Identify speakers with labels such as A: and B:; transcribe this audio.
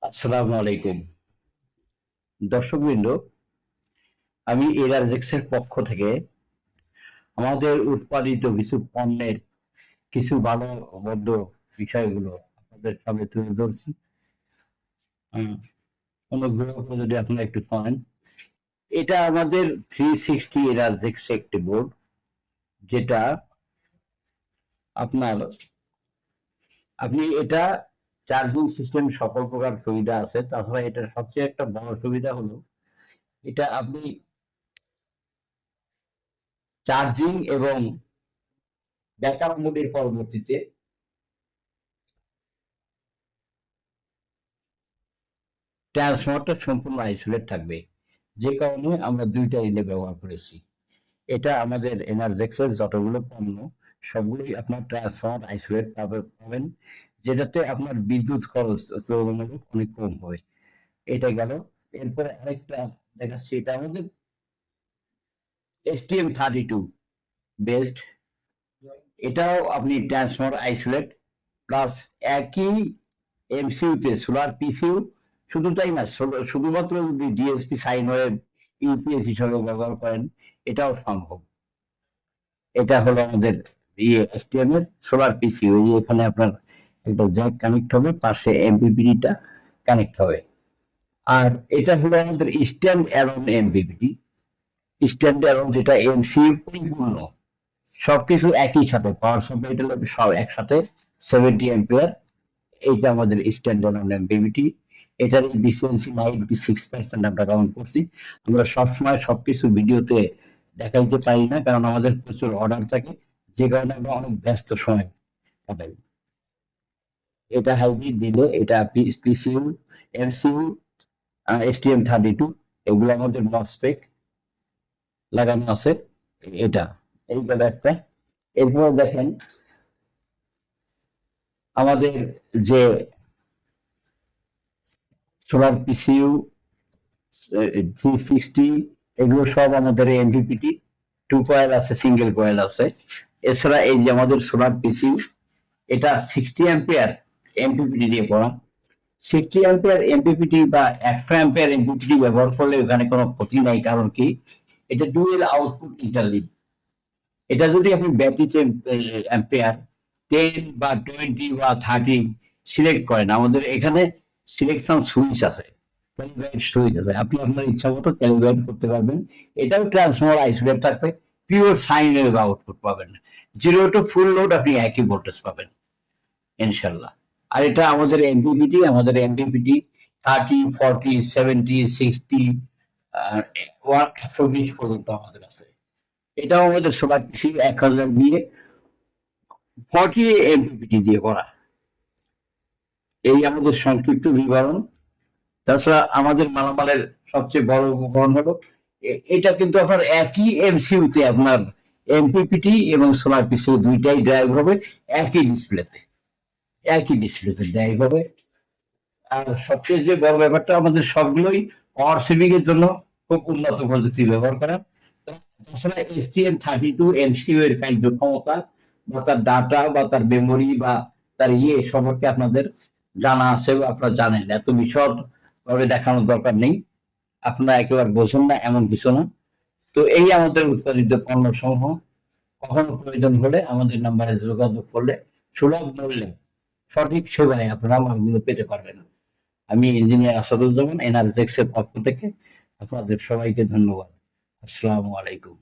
A: আসসালামু আলাইকুম দর্শকবৃন্দ। আমি এরারজেক্সের পক্ষ থেকে আমাদের উৎপাদিত কিছু পণ্যের কিছু ভালো মন্দ বিষয়গুলো আপনাদের সামনে তুলে ধরছি। অনুগ্রহ করে যদি আপনারা একটু শোনেন। এটা আমাদের 360 এরারজেক্স একটি বোর্ড, যেটা আপনার আপনি এটা চার্জিং সিস্টেম সকল প্রকার সুবিধা আছে। তাছাড়া এটার সবচেয়ে একটা বড় সুবিধা হলো এটা আপনি চার্জিং এবং ব্যাকআপ মোডের পরবর্তীতে ট্রান্সফর্মারটা সম্পূর্ণ আইসোলেট থাকবে, যে কারণে আমরা দুইটা রিলে ব্যবহার করেছি। এটা আমাদের এনার্জেক্সের যতগুলো পণ্য সবগুলোই আপনার ট্রান্সফর্মার আইসোলেট পাবেন, যেটাতে আপনার বিদ্যুৎ খরচ তুলনামূলক অনেক কম হয়। এটা গেল। এরপরে আরেকটা দেখাচ্ছি, এটা আমাদের STM32 বেসড। এটাও আপনি ট্রান্সফর্মার আইসোলেট প্লাস একই এমসিইউতে সোলার পিসিইউ, শুধু তাই না, শুধুমাত্র যদি ডিএসপি সাইন ওয়েভ ইউপিএস হিসাবে ব্যবহার করেন এটাও সম্ভব। এটা হলো আমাদের এসটিএম এর সোলার পিসিইউ। এখানে আপনার একটা জ্যাক কানেক্ট হবে, পাশে এমপিপিটিটা কানেক্ট হবে। আর এটা হলো আমাদের stand alone MPPT. Stand alone যেটা এমসিইউ পরিপূর্ণ, সবকিছু একই সাথে পাওয়ার সাপ্লাই সব একসাথে 70 অ্যাম্পিয়ার। এইটা আমাদের স্ট্যান্ডার্ড এমপিপিটি। এটার ডিসেন্সি 96% আমরা কাউন্ট করছি। আমরা সবসময় সবকিছু ভিডিওতে দেখাইতে পারি না, কারণ আমাদের প্রচুর অর্ডার থাকে, যে কারণে আমরা অনেক ব্যস্ত সময় কাটাই। এটা হাইব্রিড দিলে এটা পিসিইউ, এমসিইউ, STM32 এগুলো আমাদের মসফেট লাগানো আছে। এটা এই একটা। এরপর দেখেন আমাদের যে সোলার পিসিইউ 360 এগুলো সব আমাদের এমপিপিটি। 2 কয়েল আছে, সিঙ্গেল কয়েল আছে। এছাড়া এই যে আমাদের সোলার পিসিইউ, এটা 60 অ্যাম্পিয়ার এমপিপিটি দিয়ে করা। 60 অ্যাম্পিয়ার এমপিপিটি বা 100 অ্যাম্পিয়ার এমপিপিটি ব্যবহার করলে ওখানে কোনো ক্ষতি নাই। কারণ কি, এটা ডুয়েল আউটপুট ইন্টারলিভ। এটা যদি আপনি ব্যাটারি অ্যাম্পিয়ার 10 বা 20 বা 30 সিলেক্ট করেন, আমাদের এখানে সিলেকশন সুইচ আছে, ক্যালিব্রেট সুইচ আছে, আপনি আপনার ইচ্ছা মতো ক্যালিব্রেট করতে পারবেন। এটাও ট্রান্সফর্মার আইসোলেট থাকবে, পিওর সাইন ওয়েভ আউটপুট পাবেন। 0 টু ফুল লোড আপনি একই ভোল্টেজ পাবেন ইনশাল্লাহ। আর এটা আমাদের এমপিপিটি 30, 40, 70, 60, 120 পর্যন্ত আমাদের আছে। এটাও আমাদের সোলার পিসি 1000 দিয়ে 40 এমপিপিটি দিয়ে করা। এই আমাদের সংক্ষিপ্ত বিবরণ। তাছাড়া আমাদের মালামালের সবচেয়ে বড় উপকরণ হলো এটা কিন্তু আপনার একই এমসিইউতে আপনার এমপিপিটি এবং সোলার পিসি দুইটাই ড্রাইভ হবে একই ডিসপ্লেতে ড্রাইভ হবে। আর সবচেয়ে যে বড় ব্যাপারটা, আমাদের সবগুলোই পাওয়ার সেভিং এর জন্য খুব উন্নত প্রযুক্তি ব্যবহার করা। তাছাড়া STM32 এমসিইউ এর কার্যক্ষমতা বা তার ডাটা বা তার মেমোরি বা তার সম্পর্কে আপনাদের জানা আছে বা আপনারা জানেন, এত বিশদ ভাবে দেখানোর দরকার নেই। আপনারা একেবারে বোঝেন না এমন কিছু না। তো এই আমাদের উৎপাদিত পণ্য সমূহ কখনো প্রয়োজন হলে আমাদের নাম্বারে যোগাযোগ করলে সুলভ মূল্যে সঠিক সেবায় আপনারা মালগুলো পেতে পারবেন। আমি ইঞ্জিনিয়ার আসাদুজ্জামান, এনার্জেক্সের পক্ষ থেকে আপনাদের সবাইকে ধন্যবাদ। আসসালামু আলাইকুম।